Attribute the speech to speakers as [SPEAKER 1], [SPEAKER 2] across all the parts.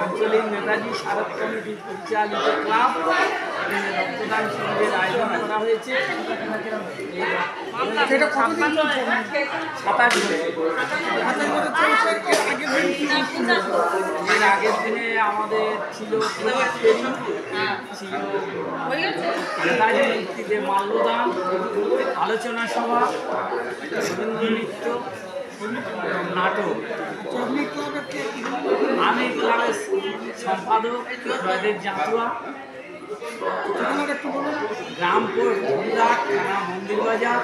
[SPEAKER 1] আঞ্চলিক নেতাজি স্মারক কমিটির পরিচালিত ক্লাব রক্তদান শিবিরের আয়োজন করা হয়েছে। 27 এর আগের দিনে আমাদের ছিল নেতাজি মূর্তিতে মাল্যদান, আলোচনা সভা, রবীন্দ্র নৃত্য, নাটক। আমি ক্লাবের সম্পাদক জয়দেব জাতুয়া, রামপুর ধুমঘাট থানা মন্দির বাজার।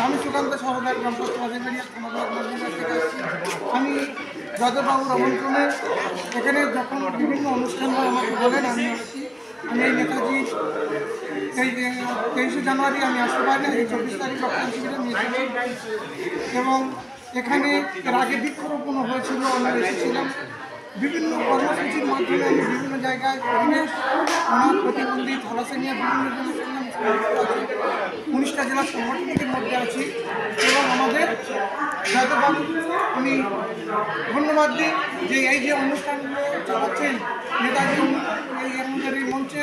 [SPEAKER 2] আমি সুকান্ত সরদার আমি যাদববাবুর আমন্ত্রণে এখানে যখন বিভিন্ন অনুষ্ঠান হয় আমাকে বলেন, আমি আসছি। আমি এই নেতাজি এই 23শে জানুয়ারি আমি আসতে পারি না, এই 24 তারিখ রক্তদান শিবিরে নিয়েছি এবং এখানে এর আগে বৃক্ষরোপণও হয়েছিল। আমি এসেছিলাম বিভিন্ন কর্মসূচির মাধ্যমে। আমি বিভিন্ন জায়গায় পরিবেশ অনাথ প্রতিবন্ধী থ্যালাসেমিয়া বিভিন্ন আছে 19টা জেলার সংগঠনের মধ্যে আছি এবং আমাদের যাদববাবু আমি ধন্যবাদ দিই যে এই যে অনুষ্ঠানগুলো চালাচ্ছেন নেতাজি আমাদের এই মঞ্চে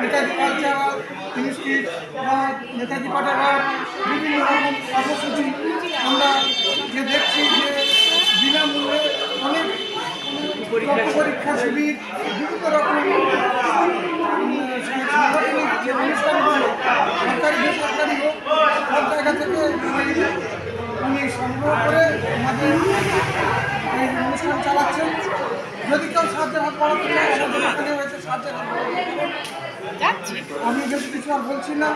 [SPEAKER 2] নেতাজি কালচারাল ইনস্টিটিউট বা নেতাজি পাঠাগার বিভিন্ন রকম কর্মসূচি আমরা যে দেখছি যে বিনামূল্যে অনেক পরীক্ষা শিবির বিভিন্ন রকম সাংগঠনিক যে অনুষ্ঠানগুলো সরকারি বেসরকারি হোক সব জায়গা থেকে উনি সংগ্রহ করে আমাদের এই অনুষ্ঠান চালাচ্ছেন। যদি কেউ সাহায্যের হাত বাড়াতে চায় আমাদের এখানে হয়েছে সাহায্যের হাত বাড়াতে। আমি বেশি কিছু আর বলছি না,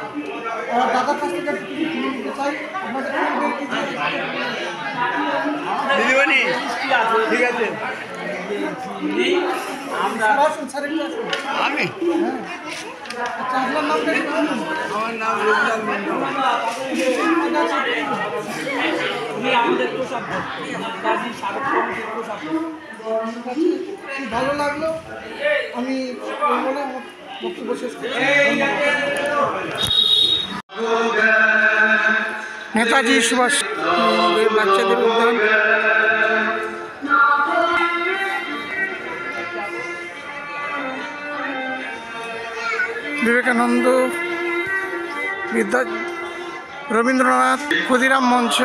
[SPEAKER 2] দাদার কাছ থেকে কিছু কিনে নিতে চাই। আপনাদের
[SPEAKER 1] ঠিক আছে, আমরা
[SPEAKER 2] আমি আচ্ছা, আপনার নামটা
[SPEAKER 3] আমার নাম রবিলাল মন্ডল।
[SPEAKER 1] আমাদের নেতাজি স্মারক কমিটির
[SPEAKER 2] ভালো লাগলো। আমি বলে আমার বক্তব্য শেষ করছি। নেতাজি সুভাষ বাচ্চাদের উদ্যান বিবেকানন্দ বিদ্যা রবীন্দ্রনাথ ক্ষুদিরাম মঞ্চ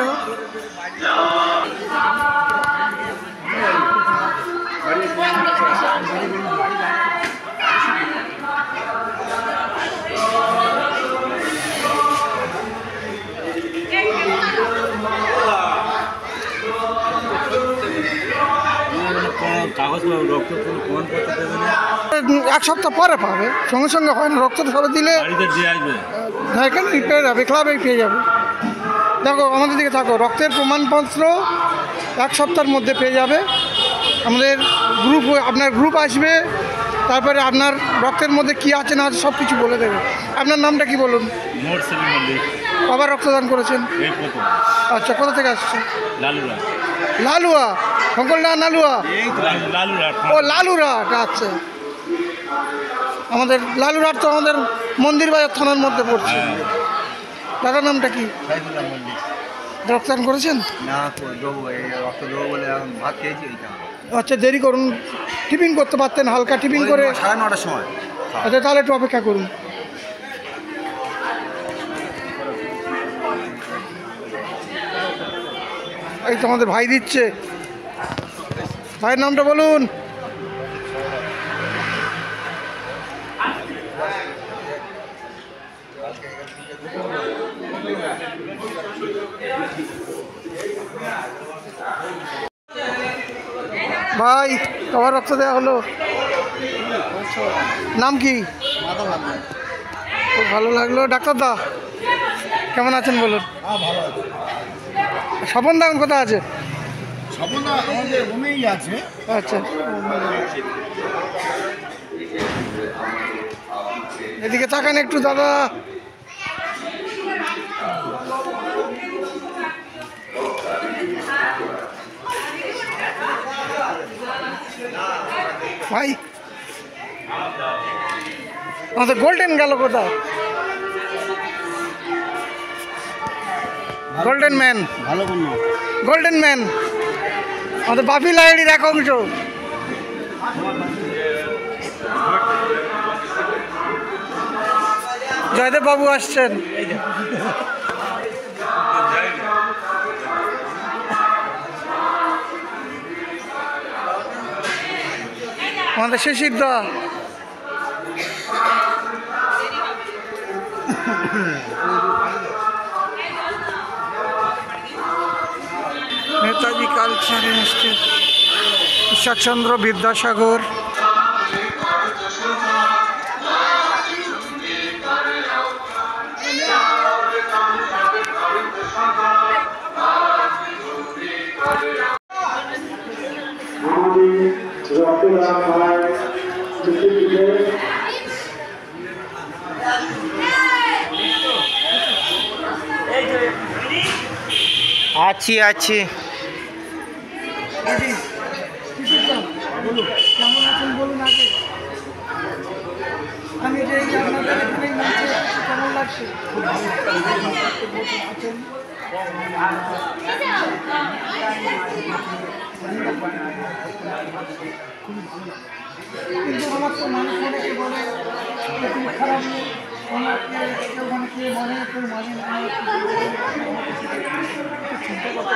[SPEAKER 2] এক সপ্তাহ পরে পাবে, সঙ্গে সঙ্গে হয় না। রক্তটা সবাই দিলে এখানে পেয়ে যাবে, ক্লাবেই পেয়ে যাবে। দেখো আমাদের দিকে থাকো, রক্তের প্রমাণপত্র 1 সপ্তাহের মধ্যে পেয়ে যাবে। আমাদের গ্রুপ, আপনার গ্রুপ আসবে, তারপরে আপনার রক্তের মধ্যে কী আছে না আছে সব কিছু বলে দেবে। আপনার নামটা কি বলুন? আবার রক্তদান করেছেন? আচ্ছা, কোথা থেকে আসছে? লালুয়া, শঙ্করদা নালুয়া, ও লালুরহাট। আচ্ছা, আমাদের লালুরহাট তো আমাদের মন্দির বাজার থানার মধ্যে পড়ছে। দাদার নামটা কি? রক্তদান করেছেন? আচ্ছা, দেরি করুন, টিফিন করতে পারতেন, হালকা টিফিন করে
[SPEAKER 3] 9:30টার সময়।
[SPEAKER 2] আচ্ছা, তাহলে একটু অপেক্ষা করুন। এই তো আমাদের ভাই দিচ্ছে। ভাইয়ের নামটা বলুন। ভাই, তোমার রক্ত দেওয়া হলো, নাম কি? খুব ভালো লাগলো। ডাক্তার দা কেমন আছেন বলুন? স্বপন দা এখন কোথায় আছে? আচ্ছা, এদিকে তাকান একটু দাদা। ভাই আমাদের গোল্ডেন গেল কোথায়? গোল্ডেন ম্যান,
[SPEAKER 3] ভালো কোন
[SPEAKER 2] গোল্ডেন ম্যান আমাদের বাপি লাহিড়ির এক অংশ। জয়দেব বাবু আসছেন। আমাদের শিশির দা, নেতাজি কালচার ইনস্টিটিউট, ঈশ্বরচন্দ্র বিদ্যাসাগর,
[SPEAKER 3] আছি আছি।
[SPEAKER 2] বলুন কেমন আছেন বলুন আগে। আমি যে আপনাদের এখানেই নাচে কেমন লাগছে? খুব ভালো আছেন। কিন্তু আমার তো মানুষ অনেকে বলে খুব খারাপ, অনেকে কেউ অনেকে মনে কেউ মানে না, চিন্তা করতে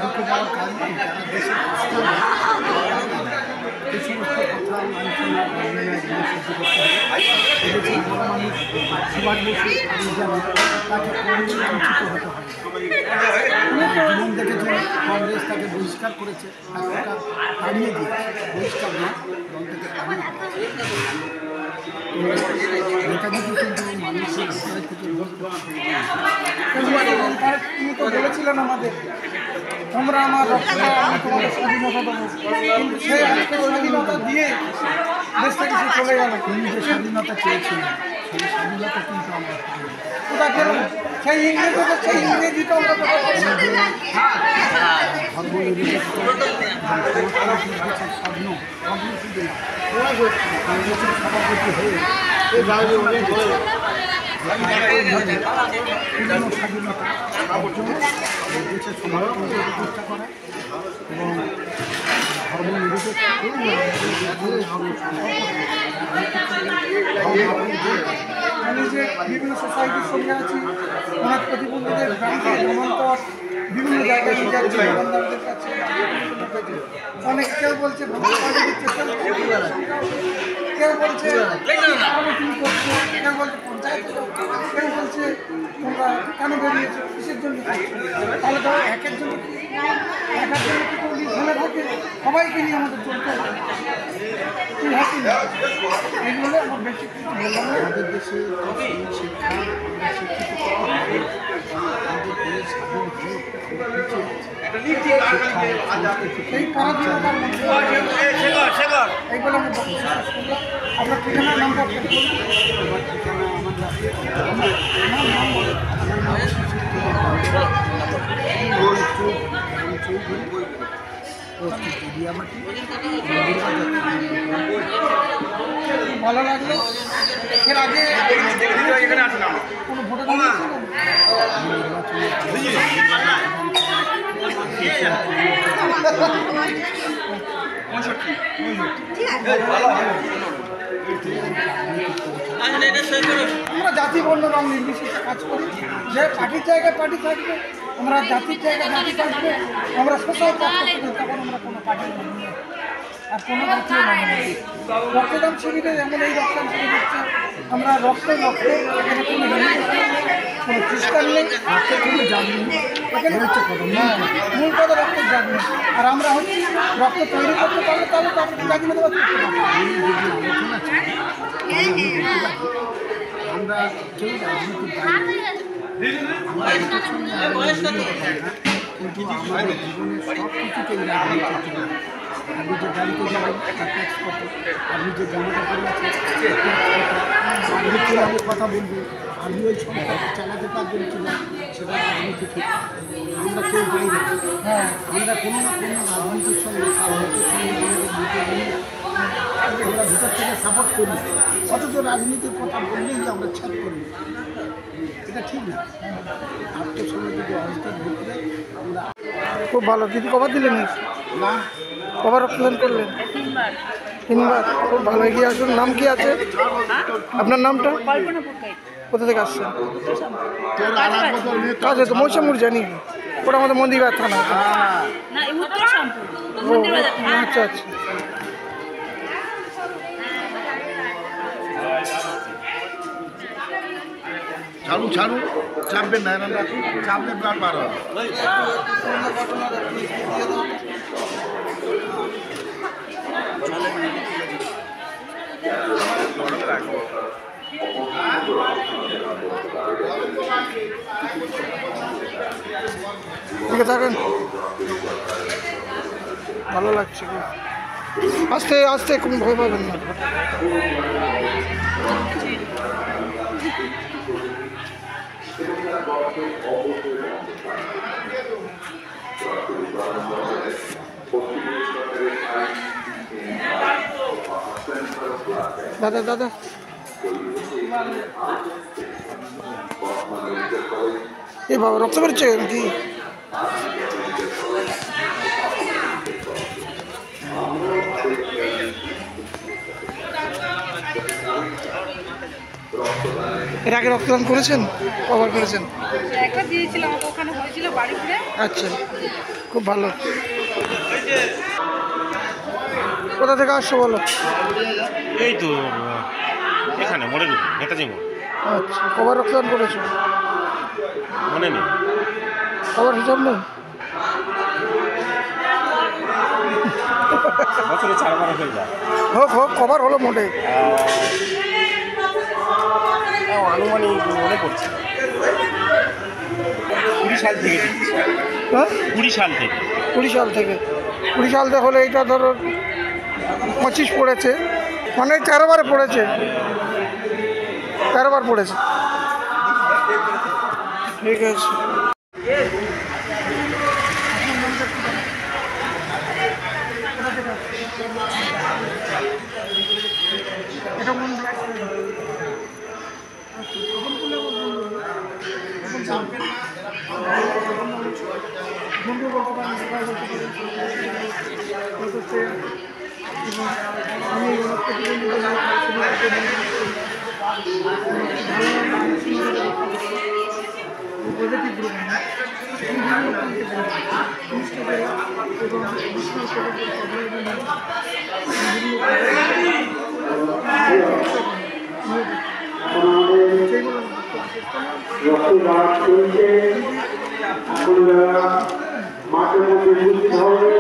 [SPEAKER 2] ঢুকে যাওয়ার কারণ যারা দেশের এই সমস্ত কথা মানুষ সবার বেশি তাকে বঞ্চিত হতে হয়। জীবন দেখেছেন কংগ্রেস তাকে বহিষ্কার করেছে, তাকে তাড়িয়ে দিয়েছে, বহিষ্কার না দল থেকে তাড়িয়ে নেতাজিকে কিন্তু মানুষের হৃদয় থেকে তিনি তো বলেছিলেন আমাদের তোমরা আমার রক্ষা, আমি তোমাদের স্বাধীনতা দেবো, কিন্তু সেই আজকে স্বাধীনতা দিয়ে দেশ থেকে সে চলে গেল। তিনি যে স্বাধীনতা চেয়েছিলেন সেই স্বাধীনতা কিন্তু আমরা কোথা গেল? সেই ইংরেজিতে সেই ইংরেজি তো আমরা স্বপ্ন শুধু কংগ্রেসের সভাপতি হয়ে স্বাধীনতা অর্জন, দেশের সমাজতন্ত্র প্রতিষ্ঠা করা এবং ধর্মনিরপেক্ষ আমি যে বিভিন্ন সোসাইটির সঙ্গে আছি, অনেক প্রতিবন্ধীদের গ্রামকে গ্রামান্তর বিভিন্ন জায়গায় নিয়ে যাচ্ছে, দোকানদারদের কাছে অনেক, কেউ বলছে কেউ বলছে তুমি করছো, কেউ বলছে পঞ্চায়েত, কেউ বলছে তোমরা কেন বেরিয়েছো, কিসের জন্য? তাহলে ধরো একের জন্য কি কোনো ফেলে থাকে, সবাইকে নিয়ে আমাদের চলতে হবে। তুই হাসি না, এগুলো আমার বেশি কিছু বললাম না। আমাদের দেশে শিক্ষা সেই পরাধীনতার মধ্যে এইগুলো আমি আপনার ঠিকানার নাম্বার ভালো লাগলো। এর আগে কোনো ভোটার আমরা জাতি বর্ণ রং নির্বিশেষে কাজ করি, যে পার্টির জায়গায় পার্টি থাকবে, আমরা জাতির জায়গায় জাতি থাকবে, আমরা সোশ্যাল কাজ করতে তখন আমরা কোনো পার্টি আর কোনো জাতীয় রক্তদান শিবিরে যেমন এই রক্তদান শিবির হচ্ছে, আমরা রক্ত এখানে কোনো খ্রিস্টান নেই, রক্তের কোনো জাত নেই, এখানে হচ্ছে মূল কথা রক্তের জাত নেই। আর আমরা হচ্ছি রক্ত তৈরি করতে পারলে তাহলে তো আপনি জাতি মতো করতে আমরা কেউ রাজনীতির কিন্তু আমাদের জীবনের সব কিছুতেই রাজনীতি। আপনি যে গাড়িতে যাবেন তার ট্যাক্স কত, আপনি যে জামাটা পরে আছেন আমি কথা বলবো,
[SPEAKER 4] আমি ওই সংস্থাকে চালাতে পারবেন কিনা সেটা রাজনীতি ঠিক। আমরা কেউ বাইরে, হ্যাঁ আমরা কোনো না কোনো রাজনীতির সঙ্গে রাজনীতির সঙ্গে আমাদের দিতে নিয়ে আমরা ভিতর থেকে সাপোর্ট করি, অথচ রাজনীতির কথা বললেই যে আমরা ছাড় করি, এটা ঠিক না। আত্মসমাজের অবস্থার ভিতরে আমরা
[SPEAKER 2] খুব ভালো। দিদি কবার দিলেন?
[SPEAKER 4] না
[SPEAKER 2] কবার রক্তদান করলেন? 3বার। খুব ভালো, এগিয়ে আসুন। নাম কি আছে আপনার? নামটা? কোথা থেকে আসছেন? কাজ তো মৌসামুর জানি, ওটা আমাদের মন্দিরবাজার থানা। ও আচ্ছা আচ্ছা।
[SPEAKER 3] ছাড়ুন ছাড়ুন, চাপবেন না, এনারা চাপলে প্রাণ বার হবে।
[SPEAKER 2] ঠিক থাকেন, ভালো লাগছে। আস্তে আস্তে কোনো ভয় পাবেন না। দাদা দাদা এ বাবা রক্ত বেরোচ্ছে কি? এর আগে রক্তদান করেছেন? কবার করেছেন?
[SPEAKER 5] একটা দিয়েছিলাম, ওখানে হয়েছিল বাড়িতে।
[SPEAKER 2] আচ্ছা, খুব ভালো। কোথা থেকে আসছো বলো?
[SPEAKER 6] এই তো এখানে মোড়ের নেতাজি মোড়।
[SPEAKER 2] আচ্ছা, কবার রক্তদান করেছো?
[SPEAKER 6] মনে নেই,
[SPEAKER 2] কবার হিসাব নেই?
[SPEAKER 6] বছরে 4বার হয়ে যায়।
[SPEAKER 2] হোক হোক, কবার হলো মোটে?
[SPEAKER 6] আনুমানিক মনে পড়ছে 20 সাল থেকে দিচ্ছি।
[SPEAKER 2] হ্যাঁ
[SPEAKER 6] 20 সাল থেকে।
[SPEAKER 2] 20 সাল থেকে। 20 সাল থেকে হলে এটা ধরো 25 পড়েছে, মানে 13বারে পড়েছে। 13বার পড়েছে। ঠিক আছে। এটা মন বন্ধু বলতে পারেন, সবাই বলতে পারেন। আমি পজিটিভ গ্রুপ
[SPEAKER 7] রক্তদান চলছে, মাঠের মধ্যে উপস্থিত হবে।